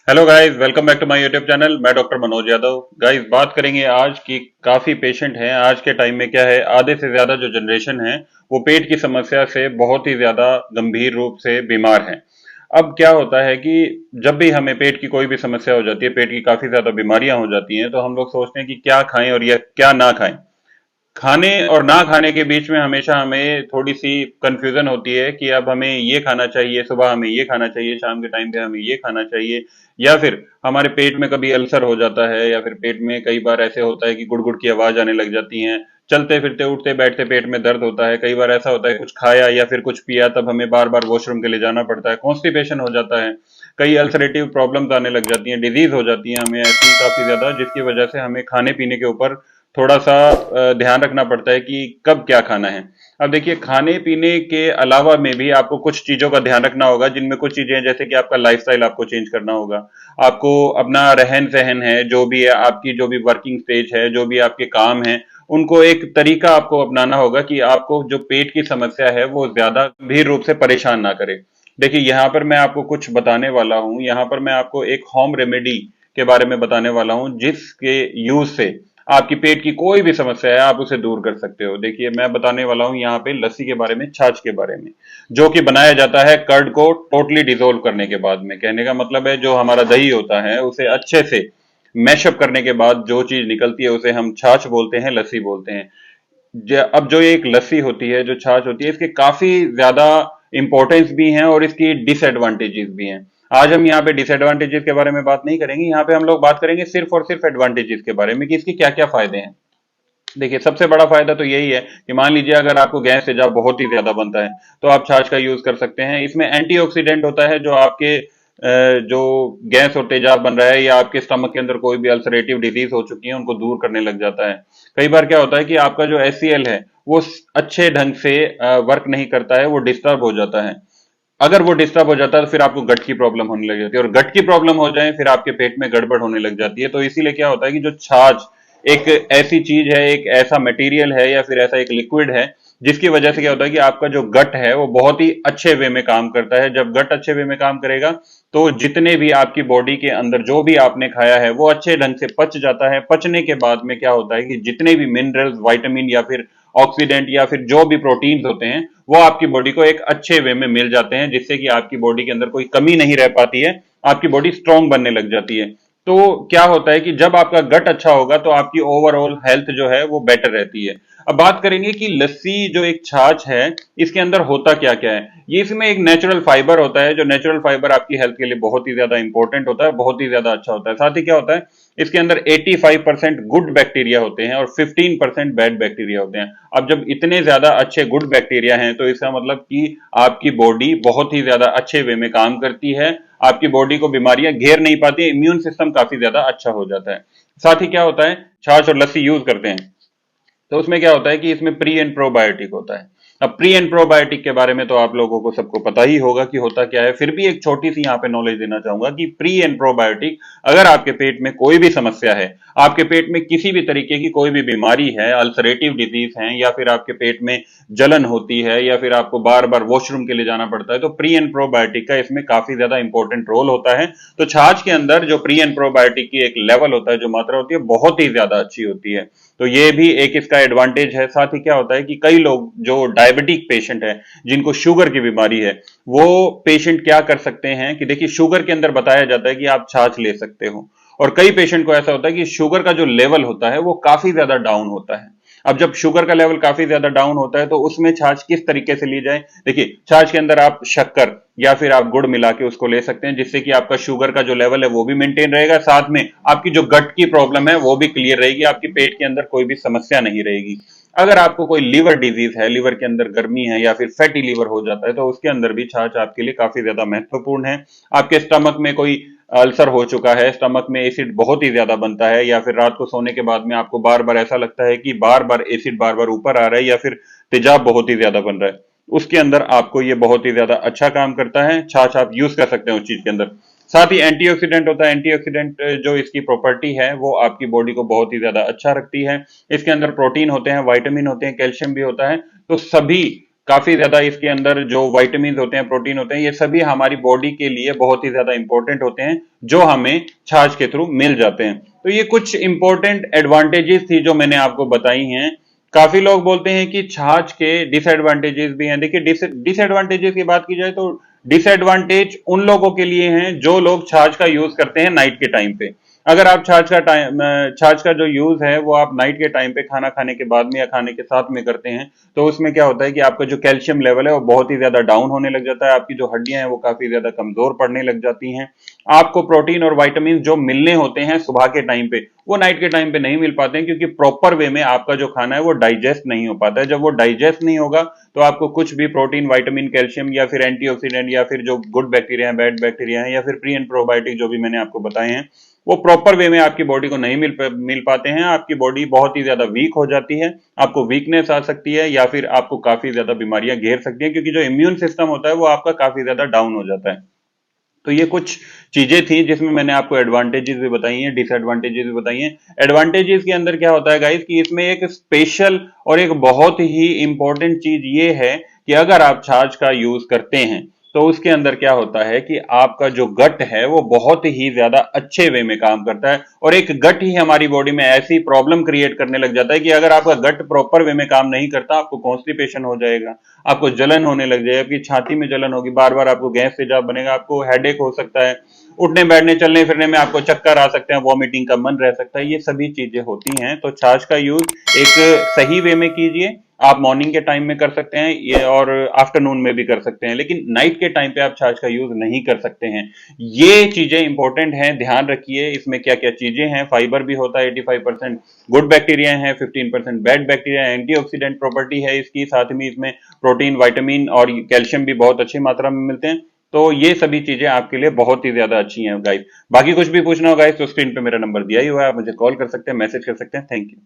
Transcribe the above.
Hello guys, welcome back to my YouTube channel. मैं doctor Manoj Yadav. Guys, बात करेंगे आज की काफी पेशेंट हैं। आज के टाइम में क्या है, आधे से ज्यादा जो जनरेशन है वो पेट की समस्या से बहुत ही ज्यादा गंभीर रूप से बीमार हैं। अब क्या होता है कि जब भी हमें पेट की कोई भी समस्या हो जाती है, पेट की काफी ज्यादा बीमारियां हो जाती हैं, तो हम लोग सोचते हैं कि क्या खाएं और या क्या ना खाएं। खाने और ना खाने के बीच में हमेशा हमें थोड़ी सी कंफ्यूजन होती है कि अब हमें ये खाना चाहिए, सुबह हमें ये खाना चाहिए, शाम के टाइम पे हमें ये खाना चाहिए, या फिर हमारे पेट में कभी अल्सर हो जाता है, या फिर पेट में कई बार ऐसे होता है कि गुड़गुड़ की आवाज आने लग जाती है। चलते फिरते उठते बैठते पेट में दर्द होता है। कई बार ऐसा होता है कुछ खाया या फिर कुछ पिया, तब हमें बार बार वॉशरूम के लिए जाना पड़ता है, कॉन्स्टिपेशन हो जाता है। कई अल्सरेटिव प्रॉब्लम्स आने लग जाती हैं, डिजीज हो जाती है हमें ऐसी काफी ज्यादा, जिसकी वजह से हमें खाने पीने के ऊपर थोड़ा सा ध्यान रखना पड़ता है कि कब क्या खाना है। अब देखिए, खाने पीने के अलावा में भी आपको कुछ चीजों का ध्यान रखना होगा, जिनमें कुछ चीजें हैं जैसे कि आपका लाइफस्टाइल आपको चेंज करना होगा। आपको अपना रहन सहन है, जो भी है आपकी, जो भी वर्किंग स्टेज है, जो भी आपके काम है, उनको एक तरीका आपको अपनाना होगा कि आपको जो पेट की समस्या है वो ज्यादा गंभीर रूप से परेशान ना करे। देखिए, यहाँ पर मैं आपको कुछ बताने वाला हूँ। यहाँ पर मैं आपको एक होम रेमेडी के बारे में बताने वाला हूँ, जिसके यूज से आपकी पेट की कोई भी समस्या है आप उसे दूर कर सकते हो। देखिए, मैं बताने वाला हूं यहाँ पे लस्सी के बारे में, छाछ के बारे में, जो कि बनाया जाता है कर्ड को टोटली डिसोल्व करने के बाद में। कहने का मतलब है, जो हमारा दही होता है उसे अच्छे से मैशअप करने के बाद जो चीज निकलती है उसे हम छाछ बोलते हैं, लस्सी बोलते हैं। अब जो ये एक लस्सी होती है, जो छाछ होती है, इसके काफी ज्यादा इंपॉर्टेंस भी हैं और इसकी डिसएडवांटेजेस भी हैं। आज हम यहाँ पे डिसएडवांटेजेस के बारे में बात नहीं करेंगे, यहाँ पे हम लोग बात करेंगे सिर्फ और सिर्फ एडवांटेजेस के बारे में कि इसके क्या क्या फायदे हैं। देखिए, सबसे बड़ा फायदा तो यही है कि मान लीजिए अगर आपको गैस तेजाब बहुत ही ज्यादा बनता है, तो आप छाछ का यूज कर सकते हैं। इसमें एंटीऑक्सीडेंट होता है, जो आपके जो गैस और तेजाब बन रहा है या आपके स्टमक के अंदर कोई भी अल्सरेटिव डिजीज हो चुकी है उनको दूर करने लग जाता है। कई बार क्या होता है कि आपका जो एचसीएल है वो अच्छे ढंग से वर्क नहीं करता है, वो डिस्टर्ब हो जाता है। अगर वो डिस्टर्ब हो जाता है तो फिर आपको गट की प्रॉब्लम होने लग जाती है, और गट की प्रॉब्लम हो जाए फिर आपके पेट में गड़बड़ होने लग जाती है। तो इसीलिए क्या होता है कि जो छाछ एक ऐसी चीज है, एक ऐसा मटेरियल है या फिर ऐसा एक लिक्विड है, जिसकी वजह से क्या होता है कि आपका जो गट है वो बहुत ही अच्छे वे में काम करता है। जब गट अच्छे वे में काम करेगा तो जितने भी आपकी बॉडी के अंदर जो भी आपने खाया है वो अच्छे ढंग से पच जाता है। पचने के बाद में क्या होता है कि जितने भी मिनरल्स, विटामिन या फिर ऑक्सीडेंट या फिर जो भी प्रोटीन्स होते हैं वो आपकी बॉडी को एक अच्छे वे में मिल जाते हैं, जिससे कि आपकी बॉडी के अंदर कोई कमी नहीं रह पाती है, आपकी बॉडी स्ट्रांग बनने लग जाती है। तो क्या होता है कि जब आपका गट अच्छा होगा तो आपकी ओवरऑल हेल्थ जो है वो बेटर रहती है। अब बात करेंगे कि लस्सी जो एक छाछ है, इसके अंदर होता क्या क्या है। ये इसमें एक नेचुरल फाइबर होता है, जो नेचुरल फाइबर आपकी हेल्थ के लिए बहुत ही ज्यादा इंपॉर्टेंट होता है, बहुत ही ज्यादा अच्छा होता है। साथ ही क्या होता है, इसके अंदर 85% गुड बैक्टीरिया होते हैं और 15% बैड बैक्टीरिया होते हैं। अब जब इतने ज्यादा अच्छे गुड बैक्टीरिया हैं तो इसका मतलब कि आपकी बॉडी बहुत ही ज्यादा अच्छे वे में काम करती है, आपकी बॉडी को बीमारियां घेर नहीं पाती, इम्यून सिस्टम काफी ज्यादा अच्छा हो जाता है। साथ ही क्या होता है, छाछ और लस्सी यूज करते हैं तो उसमें क्या होता है कि इसमें प्री एंड प्रोबायोटिक होता है। अब प्री एंड प्रोबायोटिक के बारे में तो आप लोगों को सबको पता ही होगा कि होता क्या है, फिर भी एक छोटी सी यहाँ पे नॉलेज देना चाहूंगा कि प्री एंड प्रोबायोटिक, अगर आपके पेट में कोई भी समस्या है, आपके पेट में किसी भी तरीके की कोई भी बीमारी है, अल्सरेटिव डिजीज है, या फिर आपके पेट में जलन होती है, या फिर आपको बार बार वॉशरूम के लिए जाना पड़ता है, तो प्री एंड प्रोबायोटिक का इसमें काफी ज्यादा इंपॉर्टेंट रोल होता है। तो छाछ के अंदर जो प्री एंड प्रोबायोटिक की एक लेवल होता है, जो मात्रा होती है, बहुत ही ज्यादा अच्छी होती है। तो ये भी एक इसका एडवांटेज है। साथ ही क्या होता है कि कई लोग जो डायबिटिक पेशेंट है, जिनको शुगर की बीमारी है, वो पेशेंट क्या कर सकते हैं कि देखिए, शुगर के अंदर बताया जाता है कि आप छाछ ले सकते हो। और कई पेशेंट को ऐसा होता है कि शुगर का जो लेवल होता है वो काफी ज्यादा डाउन होता है। अब जब शुगर का लेवल काफी ज्यादा डाउन होता है तो उसमें छाछ किस तरीके से ली जाए। देखिए, छाछ के अंदर आप शक्कर या फिर आप गुड़ मिला के उसको ले सकते हैं, जिससे कि आपका शुगर का जो लेवल है वो भी मेंटेन रहेगा, साथ में आपकी जो गट की प्रॉब्लम है वो भी क्लियर रहेगी, आपकी पेट के अंदर कोई भी समस्या नहीं रहेगी। अगर आपको कोई लीवर डिजीज है, लीवर के अंदर गर्मी है या फिर फैटी लीवर हो जाता है, तो उसके अंदर भी छाछ आपके लिए काफी ज्यादा महत्वपूर्ण है। आपके स्टमक में कोई अल्सर हो चुका है, स्टमक में एसिड बहुत ही ज्यादा बनता है, या फिर रात को सोने के बाद में आपको बार बार ऐसा लगता है कि बार बार एसिड बार बार ऊपर आ रहा है, या फिर तेजाब बहुत ही ज्यादा बन रहा है, उसके अंदर आपको ये बहुत ही ज्यादा अच्छा काम करता है। छाछ आप यूज कर सकते हैं उस चीज के अंदर। साथ ही एंटीऑक्सीडेंट होता है। एंटीऑक्सीडेंट जो इसकी प्रॉपर्टी है वो आपकी बॉडी को बहुत ही ज्यादा अच्छा रखती है। इसके अंदर प्रोटीन होते हैं, विटामिन होते हैं, कैल्शियम भी होता है। तो सभी काफी ज्यादा इसके अंदर जो विटामिन होते हैं, प्रोटीन होते हैं, ये सभी हमारी बॉडी के लिए बहुत ही ज्यादा इंपॉर्टेंट होते हैं, जो हमें छाछ के थ्रू मिल जाते हैं। तो ये कुछ इंपॉर्टेंट एडवांटेजेस थी जो मैंने आपको बताई हैं। काफी लोग बोलते हैं कि छाछ के डिसएडवांटेजेस भी हैं। देखिए, डिसएडवांटेजेस की बात की जाए तो डिसएडवांटेज उन लोगों के लिए हैं जो लोग छाछ का यूज करते हैं नाइट के टाइम पे। अगर आप छाछ का जो यूज है वो आप नाइट के टाइम पे खाना खाने के बाद में या खाने के साथ में करते हैं, तो उसमें क्या होता है कि आपका जो कैल्शियम लेवल है वो बहुत ही ज्यादा डाउन होने लग जाता है, आपकी जो हड्डियां हैं वो काफी ज्यादा कमजोर पड़ने लग जाती हैं। आपको प्रोटीन और विटामिन जो मिलने होते हैं सुबह के टाइम पे, वो नाइट के टाइम पे नहीं मिल पाते हैं, क्योंकि प्रॉपर वे में आपका जो खाना है वो डाइजेस्ट नहीं हो पाता है। जब वो डाइजेस्ट नहीं होगा तो आपको कुछ भी प्रोटीन, विटामिन, कैल्शियम या फिर एंटीऑक्सीडेंट या फिर जो गुड बैक्टीरिया है, बैड बैक्टीरिया है, या फिर प्री एंड प्रोबायोटिक जो भी मैंने आपको बताए हैं, वो प्रॉपर वे में आपकी बॉडी को नहीं मिल पाते हैं। आपकी बॉडी बहुत ही ज्यादा वीक हो जाती है, आपको वीकनेस आ सकती है, या फिर आपको काफी ज्यादा बीमारियां घेर सकती हैं, क्योंकि जो इम्यून सिस्टम होता है वो आपका काफी ज्यादा डाउन हो जाता है। तो ये कुछ चीजें थी जिसमें मैंने आपको एडवांटेजेस भी बताई हैं, डिसएडवांटेजेस भी बताई हैं। एडवांटेजेस के अंदर क्या होता है गाइस, कि इसमें एक स्पेशल और एक बहुत ही इंपॉर्टेंट चीज ये है कि अगर आप छाछ का यूज करते हैं तो उसके अंदर क्या होता है कि आपका जो गट है वो बहुत ही ज्यादा अच्छे वे में काम करता है। और एक गट ही हमारी बॉडी में ऐसी प्रॉब्लम क्रिएट करने लग जाता है कि अगर आपका गट प्रॉपर वे में काम नहीं करता, आपको कॉन्स्टिपेशन हो जाएगा, आपको जलन होने लग जाएगी, आपकी छाती में जलन होगी, बार बार आपको गैस तेजाब बनेगा, आपको हेडेक हो सकता है, उठने बैठने चलने फिरने में आपको चक्कर आ सकते हैं, वॉमिटिंग का मन रह सकता है, ये सभी चीजें होती हैं। तो छाछ का यूज एक सही वे में कीजिए। आप मॉर्निंग के टाइम में कर सकते हैं ये, और आफ्टरनून में भी कर सकते हैं, लेकिन नाइट के टाइम पे आप छाछ का यूज नहीं कर सकते हैं। ये चीजें इंपॉर्टेंट हैं, ध्यान रखिए इसमें क्या क्या चीजें हैं। फाइबर भी होता है 85%, गुड बैक्टीरिया है 15%, बैड बैक्टीरिया, एंटीऑक्सीडेंट प्रॉपर्टी है इसकी, साथ में इसमें प्रोटीन, विटामिन और कैल्शियम भी बहुत अच्छी मात्रा में मिलते हैं। तो ये सभी चीजें आपके लिए बहुत ही ज्यादा अच्छी हैं गाइस। बाकी कुछ भी पूछना हो गाइस तो स्क्रीन पे मेरा नंबर दिया ही हुआ है, आप मुझे कॉल कर सकते हैं, मैसेज कर सकते हैं। Thank you.